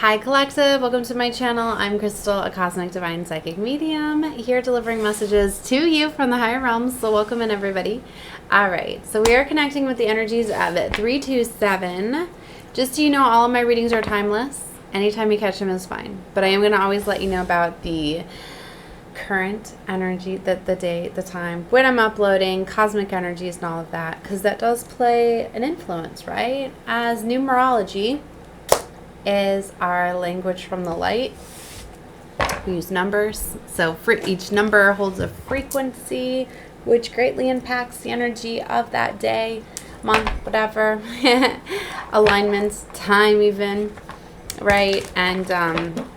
Hi Collective, welcome to my channel. I'm Crystal, a cosmic divine psychic medium, here delivering messages to you from the higher realms. So welcome in everybody. Alright, so we are connecting with the energies of 327. Just so you know, all of my readings are timeless. Anytime you catch them is fine. But I am going to always let you know about the current energy, the date, the time, when I'm uploading, cosmic energies and all of that. Because that does play an influence, right? As numerology is our language from the light. We use numbers. So for each number holds a frequency, which greatly impacts the energy of that day, month, whatever. Alignments, time even, right? And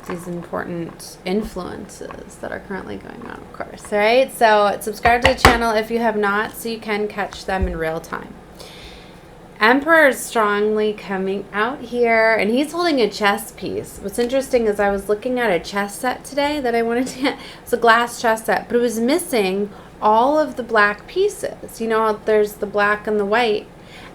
these important influences that are currently going on, of course, right? So subscribe to the channel if you have not, so you can catch them in real time. Emperor is strongly coming out here, and he's holding a chess piece. What's interesting is I was looking at a chess set today that I wanted to get. It's a glass chess set, but it was missing all of the black pieces. You know, there's the black and the white.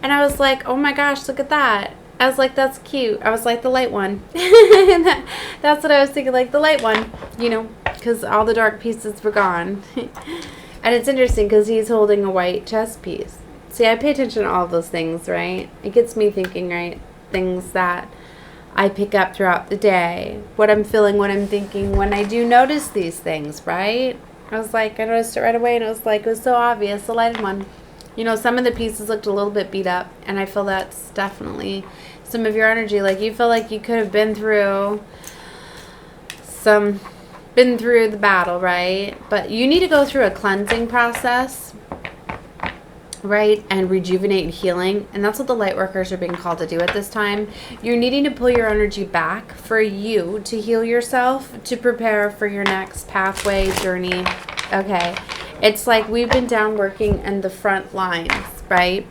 And I was like, oh my gosh, look at that. I was like, that's cute. I was like, the light one. That's what I was thinking, like the light one, you know, because all the dark pieces were gone. And it's interesting because he's holding a white chess piece. See, I pay attention to all those things, right? It gets me thinking, right? Things that I pick up throughout the day. What I'm feeling, what I'm thinking when I do notice these things, right? I was like, I noticed it right away, and it was so obvious, the lighted one. You know, some of the pieces looked a little bit beat up, and I feel that's definitely some of your energy. Like, you feel like you could have been through the battle, right? But you need to go through a cleansing process, right, and rejuvenate and healing, and that's what the light workers are being called to do at this time. You're needing to pull your energy back for you to heal yourself, to prepare for your next pathway journey. Okay, it's like we've been down working in the front lines, right?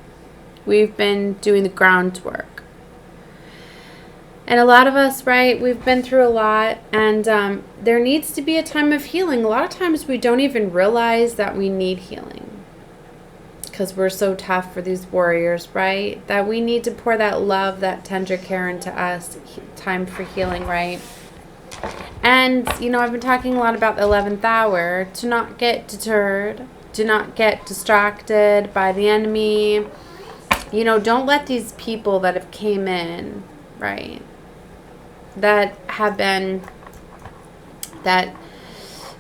We've been doing the groundwork, and a lot of us, right, we've been through a lot, and there needs to be a time of healing. A lot of times we don't even realize that we need healing, because we're so tough for these warriors, right? That we need to pour that love, that tender care into us. Time for healing, right? And, you know, I've been talking a lot about the 11th hour. To not get deterred. Do not get distracted by the enemy. You know, don't let these people that have came in, right? That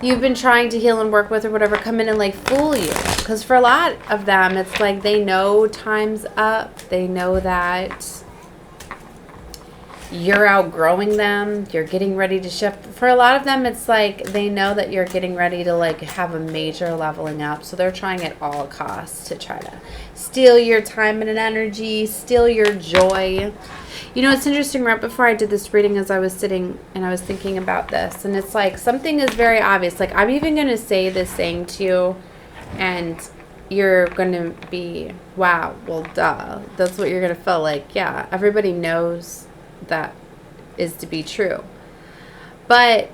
you've been trying to heal and work with or whatever, come in and like fool you. Because for a lot of them, it's like they know time's up. They know that you're outgrowing them. You're getting ready to shift. For a lot of them, it's like they know that you're getting ready to like have a major leveling up. So they're trying at all costs to try to steal your time and energy, steal your joy. You know, it's interesting, right before I did this reading, as I was sitting and I was thinking about this, and it's like something is very obvious. Like, I'm even going to say this saying to you, and you're going to be, wow, well, duh. That's what you're going to feel like. Yeah, everybody knows that is to be true. But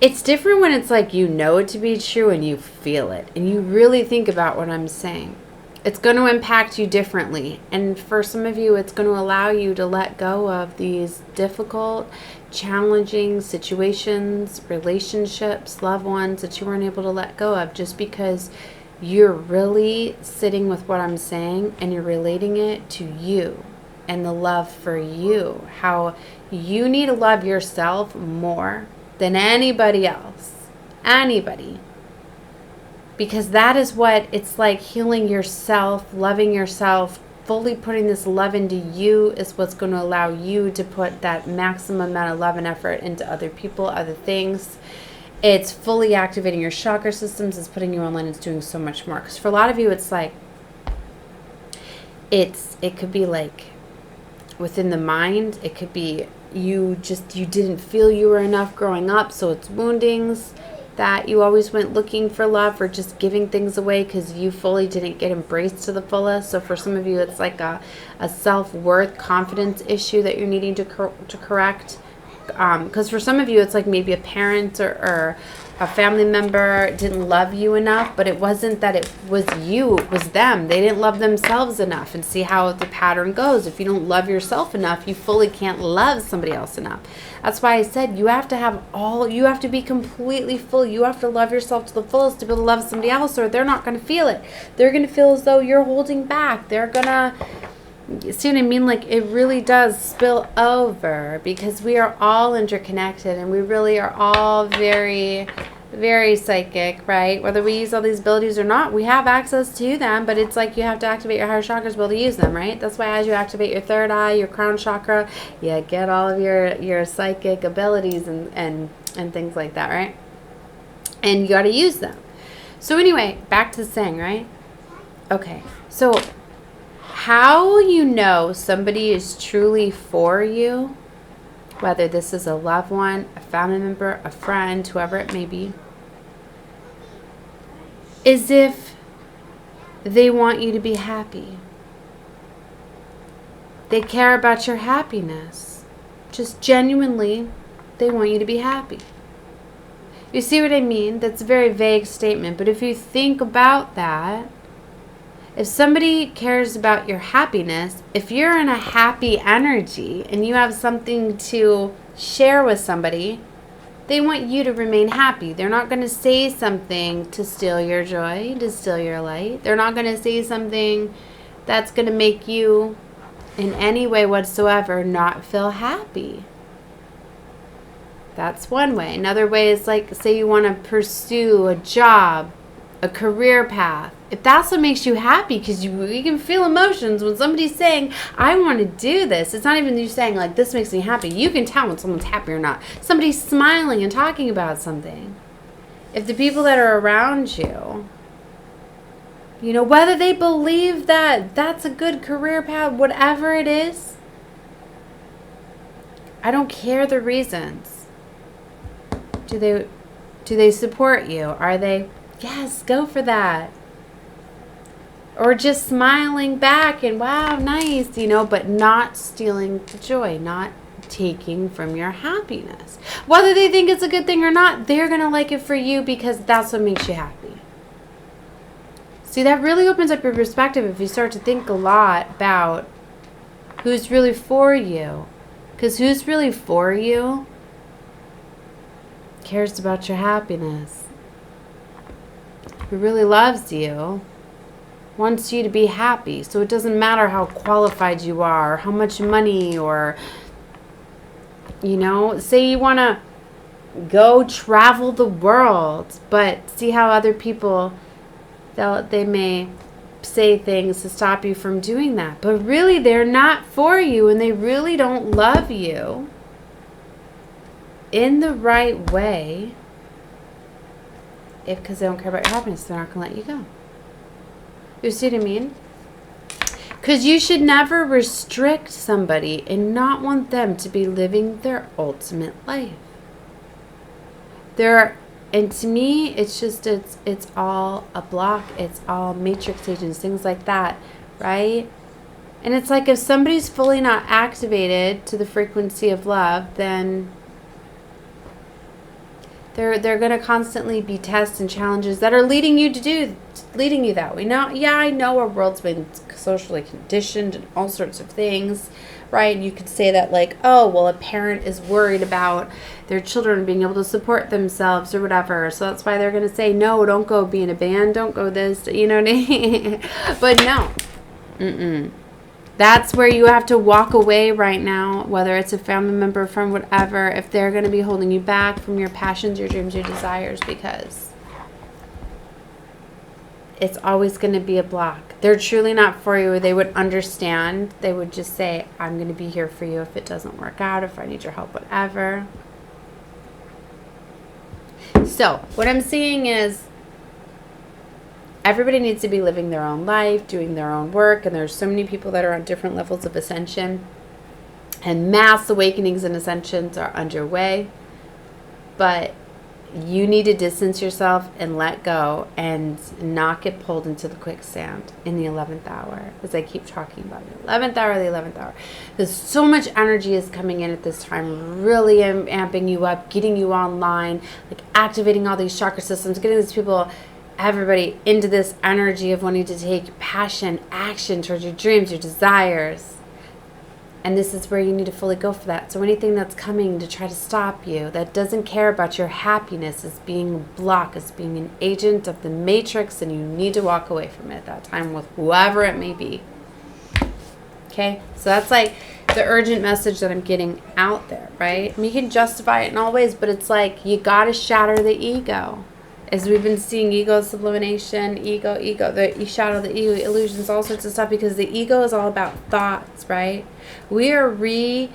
it's different when it's like you know it to be true and you feel it, and you really think about what I'm saying. It's going to impact you differently. And for some of you, it's going to allow you to let go of these difficult, challenging situations, relationships, loved ones that you weren't able to let go of, just because you're really sitting with what I'm saying and you're relating it to you and the love for you. How you need to love yourself more than anybody else. Anybody. Because that is what it's like. Healing yourself, loving yourself, fully putting this love into you is what's going to allow you to put that maximum amount of love and effort into other people, other things. It's fully activating your chakra systems. It's putting you online. It's doing so much more. Because for a lot of you, it's like, it could be like within the mind. It could be you didn't feel you were enough growing up. So it's woundings. That you always went looking for love or just giving things away because you fully didn't get embraced to the fullest. So for some of you, it's like a self-worth, confidence issue that you're needing to correct. Because for some of you, it's like maybe a parent or a family member didn't love you enough, but it wasn't that it was you, it was them. They didn't love themselves enough. And see how the pattern goes. If you don't love yourself enough, you fully can't love somebody else enough. That's why I said you have to be completely full. You have to love yourself to the fullest to be able to love somebody else, or they're not going to feel it. They're going to feel as though you're holding back. They're going to, see what I mean? Like, it really does spill over, because we are all interconnected, and we really are all very, very psychic, right? Whether we use all these abilities or not, we have access to them, but it's like you have to activate your higher chakras to be able to use them, right? That's why as you activate your third eye, your crown chakra, you get all of your psychic abilities and things like that, right? And you got to use them. So anyway, back to the saying, right? Okay, so how you know somebody is truly for you, whether this is a loved one, a family member, a friend, whoever it may be, is if they want you to be happy. They care about your happiness. Just genuinely, they want you to be happy. You see what I mean? That's a very vague statement, but if you think about that, if somebody cares about your happiness, if you're in a happy energy and you have something to share with somebody, they want you to remain happy. They're not going to say something to steal your joy, to steal your light. They're not going to say something that's going to make you in any way whatsoever not feel happy. That's one way. Another way is like, say you want to pursue a job, a career path. If that's what makes you happy, because you can feel emotions when somebody's saying, I want to do this. It's not even you saying, like, this makes me happy. You can tell when someone's happy or not. Somebody's smiling and talking about something. If the people that are around you, you know, whether they believe that that's a good career path, whatever it is, I don't care the reasons. Do they support you? Are they, yes, go for that? Or just smiling back and wow, nice, you know, but not stealing the joy, not taking from your happiness. Whether they think it's a good thing or not, they're going to like it for you because that's what makes you happy. See, that really opens up your perspective if you start to think a lot about who's really for you. Because who's really for you cares about your happiness. Who really loves you wants you to be happy. So it doesn't matter how qualified you are, how much money, or, you know, say you want to go travel the world, but see how other people, they may say things to stop you from doing that. But really, they're not for you, and they really don't love you in the right way. Because they don't care about your happiness, they're not going to let you go. You see what I mean? Because you should never restrict somebody and not want them to be living their ultimate life. And to me, it's just, it's all a block. It's all matrix agents, things like that, right? And it's like if somebody's fully not activated to the frequency of love, then they're going to constantly be tests and challenges that are leading you that way. Now, yeah, I know our world's been socially conditioned and all sorts of things, right? And you could say that like, oh, well, a parent is worried about their children being able to support themselves or whatever. So that's why they're going to say, no, don't go be in a band. Don't go this, you know what I mean? But no. That's where you have to walk away right now, whether it's a family member, from whatever, if they're going to be holding you back from your passions, your dreams, your desires, because it's always going to be a block. They're truly not for you. They would understand. They would just say, I'm going to be here for you if it doesn't work out, if I need your help, whatever. So what I'm seeing is, everybody needs to be living their own life, doing their own work, and there's so many people that are on different levels of ascension, and mass awakenings and ascensions are underway. But you need to distance yourself and let go and not get pulled into the quicksand in the 11th hour, as I keep talking about it. 11th hour, the 11th hour. Because so much energy is coming in at this time, really amping you up, getting you online, like activating all these chakra systems, getting these people, everybody into this energy of wanting to take passion, action towards your dreams, your desires. And this is where you need to fully go for that. So anything that's coming to try to stop you, that doesn't care about your happiness, is being a block, is being an agent of the matrix, and you need to walk away from it at that time with whoever it may be. Okay? So that's like the urgent message that I'm getting out there, right? And you can justify it in all ways, but it's like you got to shatter the ego. As we've been seeing ego sublimation, you shadow the ego illusions, all sorts of stuff, because the ego is all about thoughts, right? We are resetting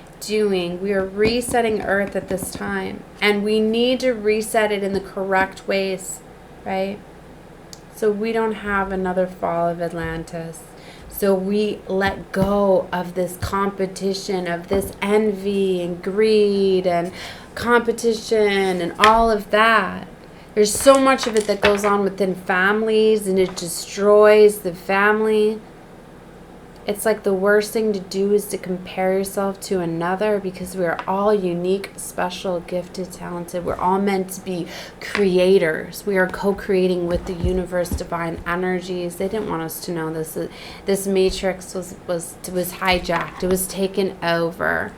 Earth at this time, and we need to reset it in the correct ways, right? So we don't have another fall of Atlantis. So we let go of this competition, of this envy and greed and competition and all of that. There's so much of it that goes on within families, and it destroys the family. It's like the worst thing to do is to compare yourself to another, because we are all unique, special, gifted, talented. We're all meant to be creators. We are co-creating with the universe, divine energies. They didn't want us to know this. This matrix was hijacked. It was taken over.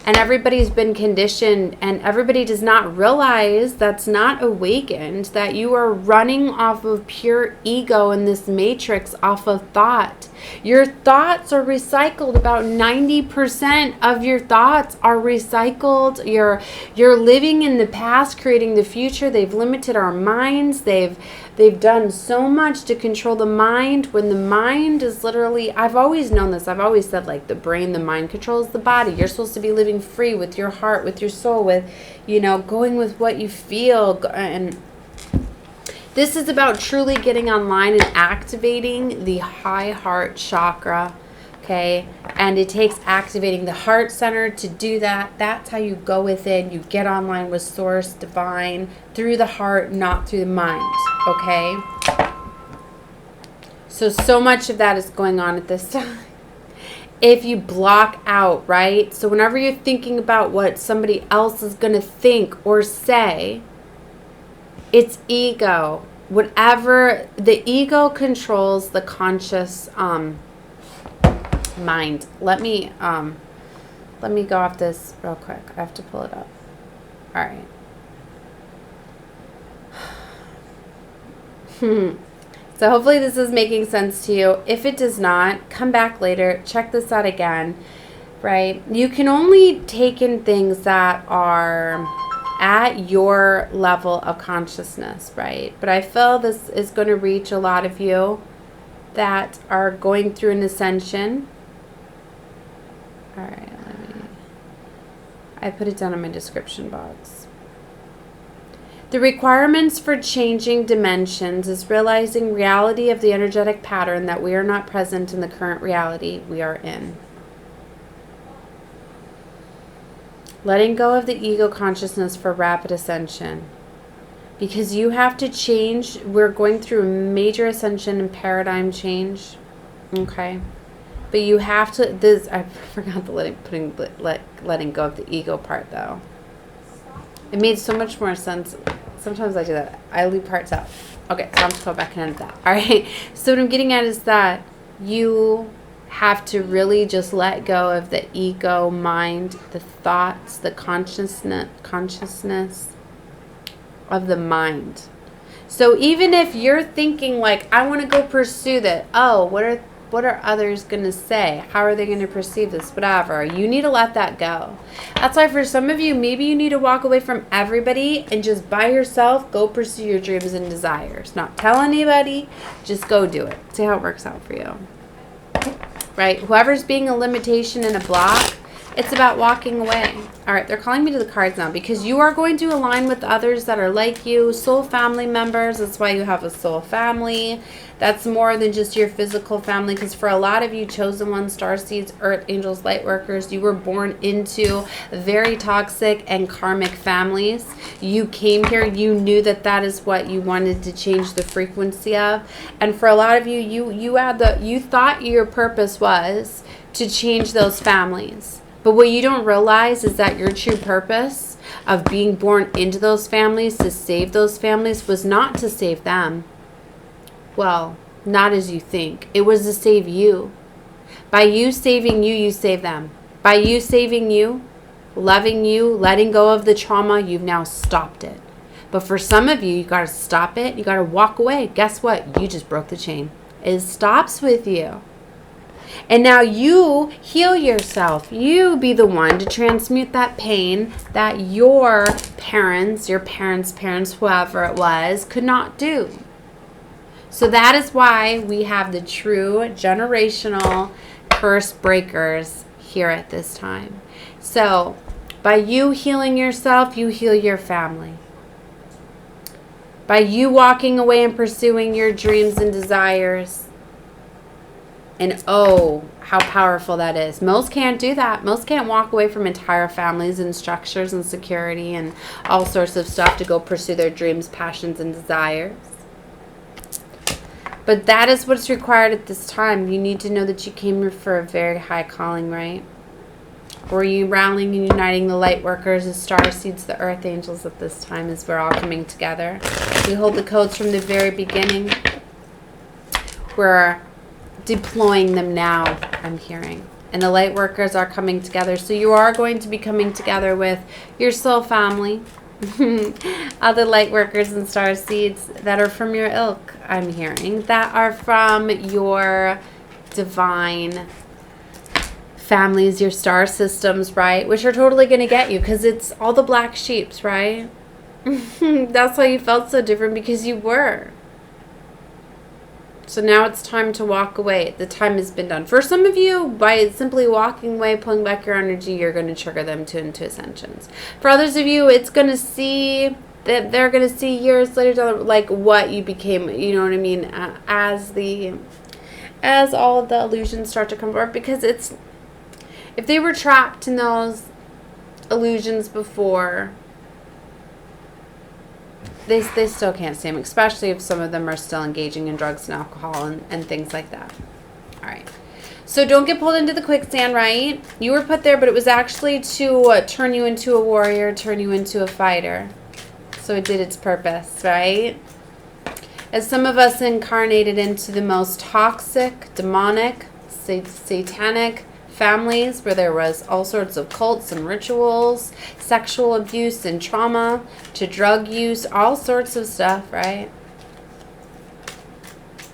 And everybody's been conditioned, and everybody does not realize, that's not awakened, that you are running off of pure ego in this matrix, off of thought. Your thoughts are recycled. About 90% of your thoughts are recycled. You're living in the past, creating the future. They've limited our minds. They've done so much to control the mind, when the mind is literally, I've always known this. I've always said, like, the brain, the mind controls the body. You're supposed to be living free with your heart, with your soul, with, going with what you feel. And this is about truly getting online and activating the high heart chakra, okay? And it takes activating the heart center to do that. That's how you go within. You get online with Source, Divine, through the heart, not through the mind, okay? So much of that is going on at this time. If you block out, right? So whenever you're thinking about what somebody else is going to think or say, it's ego. Whatever, the ego controls the conscious mind. Let me go off this real quick. I have to pull it up. All right. So hopefully this is making sense to you. If it does not, come back later. Check this out again, right? You can only take in things that are at your level of consciousness, right? But I feel this is going to reach a lot of you that are going through an ascension. All right, I put it down in my description box. The requirements for changing dimensions is realizing reality of the energetic pattern that we are not present in the current reality we are in. Letting go of the ego consciousness for rapid ascension. Because you have to change. We're going through a major ascension and paradigm change. Okay? But you have to, I forgot the letting go of the ego part, though. It made so much more sense. Sometimes I do that. I leave parts out. Okay, so I'm just going back and edit that. All right? So what I'm getting at is that you have to really just let go of the ego mind, the thoughts, the consciousness of the mind. So even if you're thinking like, I want to go pursue that, oh, what are others going to say? How are they going to perceive this? Whatever. You need to let that go. That's why for some of you, maybe you need to walk away from everybody and just by yourself go pursue your dreams and desires. Not tell anybody. Just go do it. See how it works out for you. Right? Whoever's being a limitation and a block, It's about walking away. All right, they're calling me to the cards now because you are going to align with others that are like you, soul family members. That's why you have a soul family. That's more than just your physical family, because for a lot of you, chosen ones, starseeds, earth angels, light workers, you were born into very toxic and karmic families. You came here, you knew that that is what you wanted to change the frequency of. And for a lot of you, you thought your purpose was to change those families. But what you don't realize is that your true purpose of being born into those families, to save those families, was not to save them. Well, not as you think. It was to save you. By you saving you, you save them. By you saving you, loving you, letting go of the trauma, you've now stopped it. But for some of you, you got to stop it. You got to walk away. Guess what? You just broke the chain. It stops with you. And now you heal yourself. You be the one to transmute that pain that your parents, whoever it was, could not do. So that is why we have the true generational curse breakers here at this time. So by you healing yourself, you heal your family. By you walking away and pursuing your dreams and desires. And oh, how powerful that is. Most can't do that. Most can't walk away from entire families and structures and security and all sorts of stuff to go pursue their dreams, passions, and desires. But that is what's required at this time. You need to know that you came here for a very high calling, right? Were you rallying and uniting the light workers, the star seeds, the earth angels at this time as we're all coming together? We hold the codes from the very beginning. We're deploying them now, I'm hearing. And the light workers are coming together. So you are going to be coming together with your soul family, other light workers and star seeds that are from your ilk, I'm hearing, that are from your divine families, your star systems, right? Which are totally going to get you because it's all the black sheeps, right? That's why you felt so different, because you were. So now it's time to walk away. The time has been done. For some of you, by simply walking away, pulling back your energy, you're going to trigger them into ascensions. For others of you, it's going to see that they're going to see years later down, like what you became, you know what I mean, as all of the illusions start to come forward. Because it's, if they were trapped in those illusions before, they still can't see them, especially if some of them are still engaging in drugs and alcohol and things like that. All right. So don't get pulled into the quicksand, right? You were put there, but it was actually to turn you into a warrior, turn you into a fighter. So it did its purpose, right? As some of us incarnated into the most toxic, demonic, satanic families where there was all sorts of cults and rituals, sexual abuse and trauma, to drug use, all sorts of stuff, right?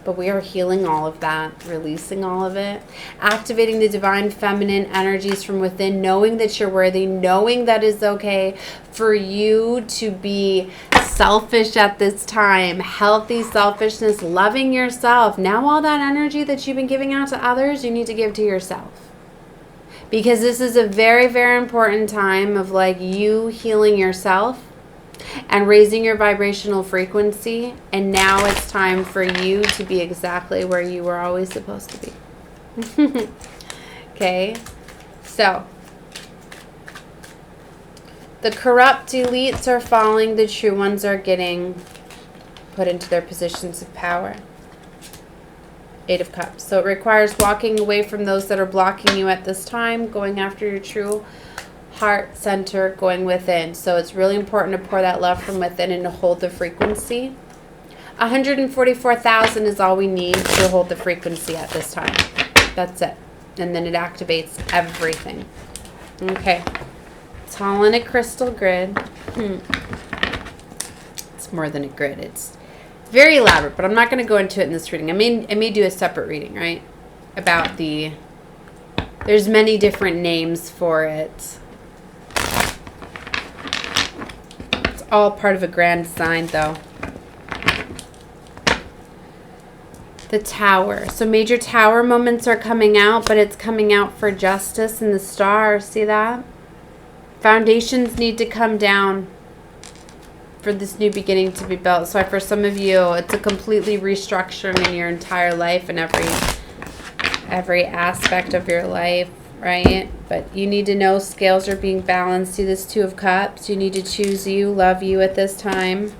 But we are healing all of that, releasing all of it, activating the divine feminine energies from within, knowing that you're worthy, knowing that it's okay for you to be selfish at this time, healthy selfishness, loving yourself. Now all that energy that you've been giving out to others, you need to give to yourself. Because this is a very, very important time of like you healing yourself and raising your vibrational frequency. And now it's time for you to be exactly where you were always supposed to be. Okay. So the corrupt elites are falling. The true ones are getting put into their positions of power. Eight of Cups. So it requires walking away from those that are blocking you at this time, going after your true heart center, going within. So it's really important to pour that love from within and to hold the frequency. 144,000 is all we need to hold the frequency at this time. That's it. And then it activates everything. Okay. It's all in a crystal grid. It's more than a grid. It's very elaborate, but I'm not going to go into it in this reading. I may do a separate reading, right? About there's many different names for it. It's all part of a grand design, though. The Tower. So major Tower moments are coming out, but it's coming out for justice in the Star. See that? Foundations need to come down for this new beginning to be built. So for some of you, it's a completely restructuring in your entire life and every aspect of your life, right? But you need to know scales are being balanced. See this Two of Cups? You need to choose you, love you at this time.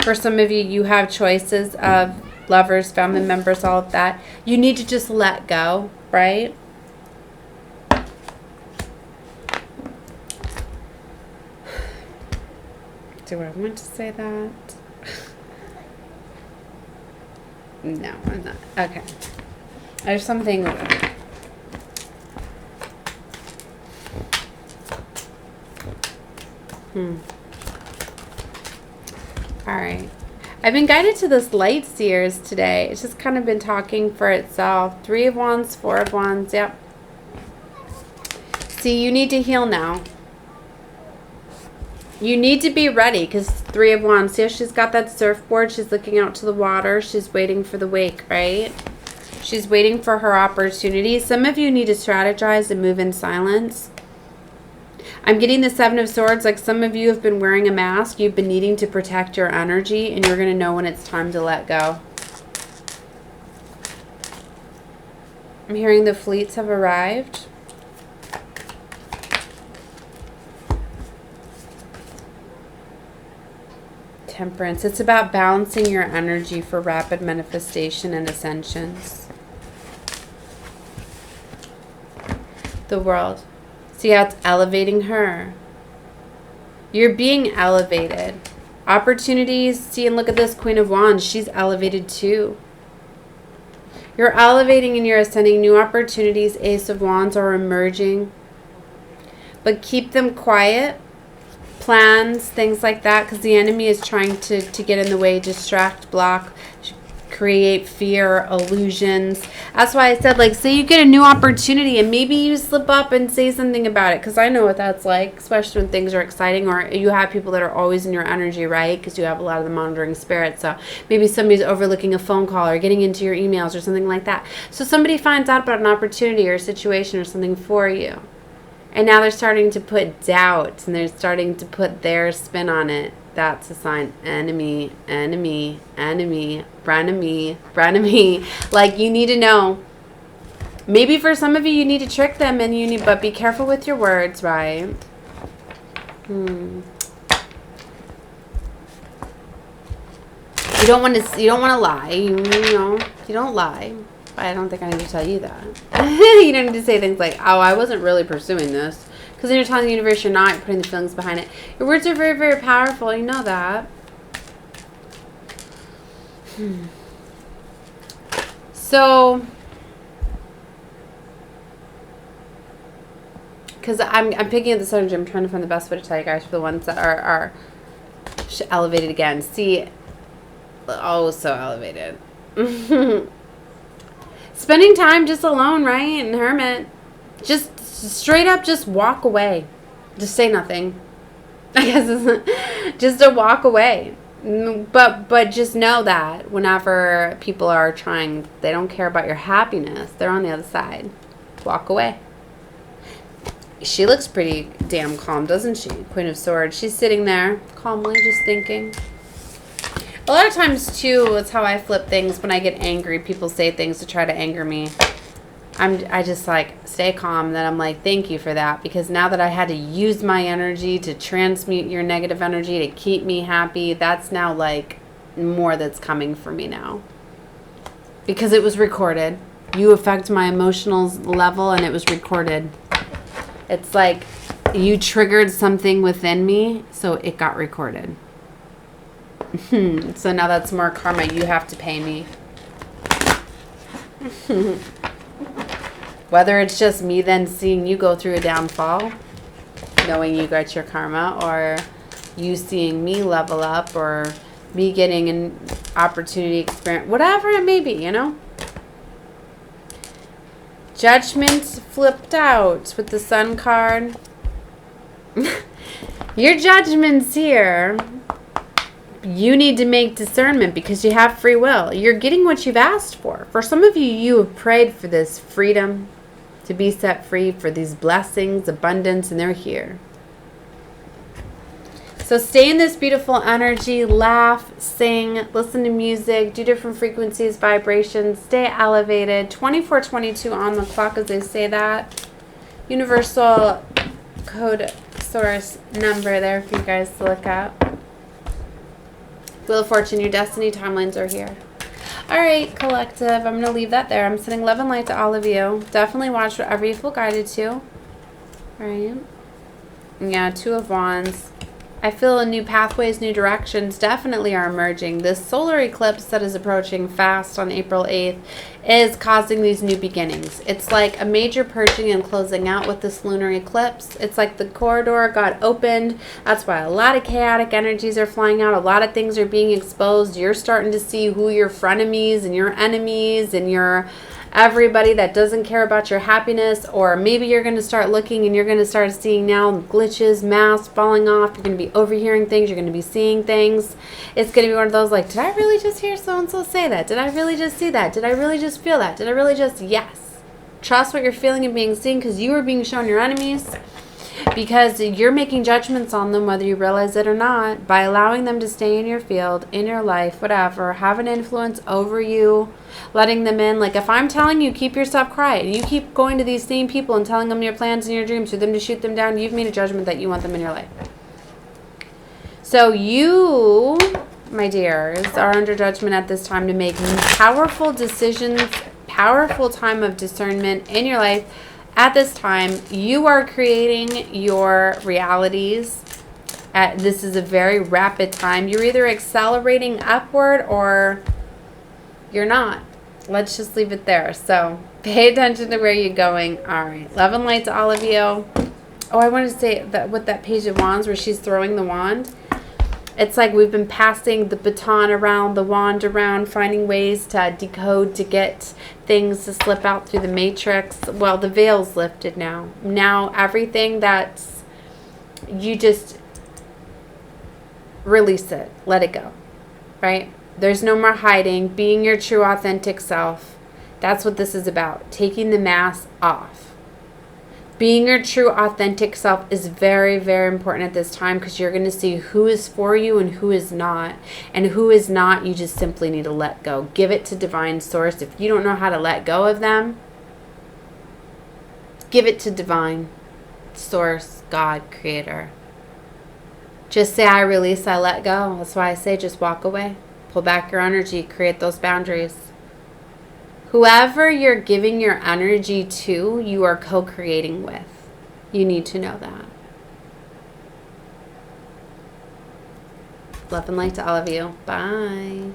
For some of you, you have choices of lovers, family members, all of that. You need to just let go, right? Do I want to say that? No, I'm not. Okay. There's something. All right. I've been guided to this light seers today. It's just kind of been talking for itself. 3 of Wands, 4 of Wands. Yep. See, you need to heal now. You need to be ready because 3 of Wands. See how she's got that surfboard? She's looking out to the water. She's waiting for the wake, right? She's waiting for her opportunity. Some of you need to strategize and move in silence. I'm getting the 7 of Swords. Like some of you have been wearing a mask. You've been needing to protect your energy, and you're going to know when it's time to let go. I'm hearing the fleets have arrived. Temperance. It's about balancing your energy for rapid manifestation and ascensions. The World. See how it's elevating her. You're being elevated. Opportunities. See, and look at this Queen of Wands. She's elevated too. You're elevating and you're ascending. New opportunities. Ace of Wands are emerging. But keep them quiet. Plans, things like that, because the enemy is trying to get in the way, distract, block, create fear, illusions. That's why I said, like, say you get a new opportunity and maybe you slip up and say something about it, because I know what that's like, especially when things are exciting, or you have people that are always in your energy, right? Because you have a lot of the monitoring spirits. So maybe somebody's overlooking a phone call or getting into your emails or something like that. So somebody finds out about an opportunity or a situation or something for you. And now they're starting to put doubt and they're starting to put their spin on it. That's a sign. Enemy, enemy, enemy, frenemy, frenemy. Like, you need to know. Maybe for some of you, you need to trick them, and you need, but be careful with your words, right? You don't want to lie. You know, you don't lie. I don't think I need to tell you that. You don't need to say things like, oh, I wasn't really pursuing this. Because then you're telling the universe you're not, you're putting the feelings behind it. Your words are very, very powerful. You know that. So, because I'm picking up this energy. I'm trying to find the best way to tell you guys for the ones that are elevated again. See, oh, so elevated. Spending time just alone, right? And hermit. Just straight up, just walk away. Just say nothing. I guess it's just to walk away. But just know that whenever people are trying, they don't care about your happiness. They're on the other side. Walk away. She looks pretty damn calm, doesn't she? Queen of Swords. She's sitting there calmly, just thinking. A lot of times, too, it's how I flip things. When I get angry, people say things to try to anger me. I just, like, stay calm. Then I'm like, thank you for that. Because now that I had to use my energy to transmute your negative energy to keep me happy, that's now, like, more that's coming for me now. Because it was recorded. You affect my emotional level, and it was recorded. It's like you triggered something within me, so it got recorded. So now that's more karma you have to pay me. Whether it's just me then seeing you go through a downfall, knowing you got your karma, or you seeing me level up, or me getting an opportunity experience, whatever it may be, you know? Judgment flipped out with the Sun card. Your judgment's here. you need to make discernment because you have free will. You're getting what you've asked for. For some of you, you have prayed for this freedom, to be set free, for these blessings, abundance, and they're here. So stay in this beautiful energy, laugh, sing, listen to music, do different frequencies, vibrations, stay elevated. 2422 on the clock as they say that. Universal code source number there for you guys to look at. Wheel of Fortune, your destiny timelines are here. All right, collective, I'm going to leave that there. I'm sending love and light to all of you. Definitely watch whatever you feel guided to. All right. Yeah, Two of Wands. I feel new pathways, new directions definitely are emerging. This solar eclipse that is approaching fast on April 8th is causing these new beginnings. It's like a major purging and closing out with this lunar eclipse. It's like the corridor got opened. That's why a lot of chaotic energies are flying out. A lot of things are being exposed. You're starting to see who your frenemies and your enemies and your everybody that doesn't care about your happiness, or maybe you're going to start looking and you're going to start seeing now glitches, masks falling off. You're going to be overhearing things. You're going to be seeing things. It's going to be one of those like, did I really just hear so-and-so say that? Did I really just see that? Did I really just feel that? Did I really just? Yes. Trust what you're feeling and being seen, because you are being shown your enemies, because you're making judgments on them whether you realize it or not, by allowing them to stay in your field, in your life, whatever, have an influence over you, letting them in. Like if I'm telling you keep your stuff quiet and you keep going to these same people and telling them your plans and your dreams for them to shoot them down, you've made a judgment that you want them in your life. So you, my dears, are under judgment at this time to make powerful decisions, powerful time of discernment in your life. At this time, you are creating your realities. This is a very rapid time. You're either accelerating upward or you're not. Let's just leave it there. So pay attention to where you're going. All right. Love and light to all of you. Oh, I wanted to say that with that Page of Wands where she's throwing the wand. It's like we've been passing the baton around, the wand around, finding ways to decode, to get things to slip out through the matrix. Well, the veil's lifted now. Now everything that's, you just release it. Let it go. Right? There's no more hiding. Being your true, authentic self. That's what this is about. Taking the mask off. Being your true, authentic self is very, very important at this time, because you're going to see who is for you and who is not. And who is not, you just simply need to let go. Give it to Divine Source. If you don't know how to let go of them, give it to Divine Source, God, Creator. Just say, I release, I let go. That's why I say just walk away. Pull back your energy. Create those boundaries. Whoever you're giving your energy to, you are co-creating with. You need to know that. Love and light to all of you. Bye.